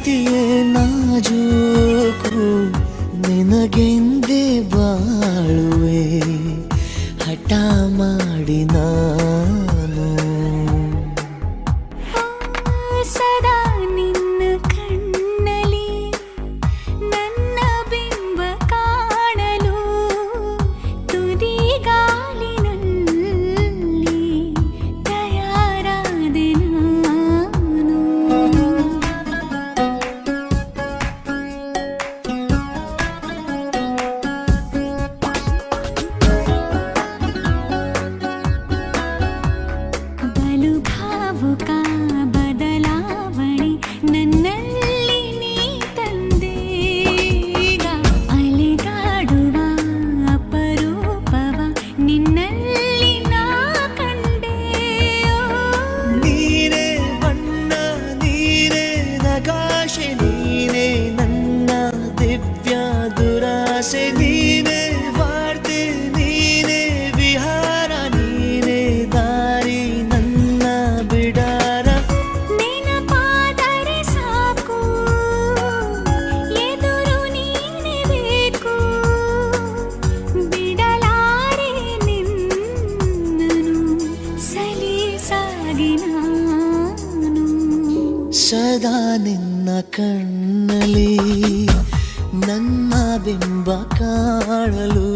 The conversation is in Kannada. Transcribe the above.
ಪ್ರೀತಿಯೇ ನಾಜೂಕು ನಿನಗೆಂದೇ ಬಾಳುವೆ ಹಠ ಮಾಡಿ ನಾನು ಸದಾ ನಿನ್ನ ಕಣ್ಣಲ್ಲಿ ನನ್ನ ಬಿಂಬ ಕಾಣಲು ತುದಿಗಾಲಿನಲ್ಲಿ ತಯಾರಾದೆ ನಾನು ಬಲು ಭಾವುಕ ಬದಲಾವಣೆ ನನ್ನಲ್ಲಿ ನೀ ತಂದೆ ಈಗ ಅಲೆದಾಡುವ ಅಪರೂಪವ ನಿನ್ನಲ್ಲಿ ನಾ ಕಂಡೆ ನೀನೇ ಬಣ್ಣ ನೀನೇ ನಗಾಶೆ ನೀನೇ ನನ್ನ ದಿವ್ಯ ದುರಾಸೆ ನೀನೇ ವಾರ್ತೆ ನೀನೇ ವಿಹಾರ ನೀನೇ ದಾರಿ ನನ್ನ ಬಿಡಾರ ನೆನಪಾದರೆ ಸಾಕು ಎದುರು ನೀನೇ ಬೇಕು ಬಿಡಲಾರೆ ನಿನ್ನನು ಸಲೀಸಾಗಿ ನಾನು ಸದಾ ನಿನ್ನ ಕಣ್ಣಲ್ಲಿ ನನ್ನ ಬಿಂಬ ಕಾಣಲು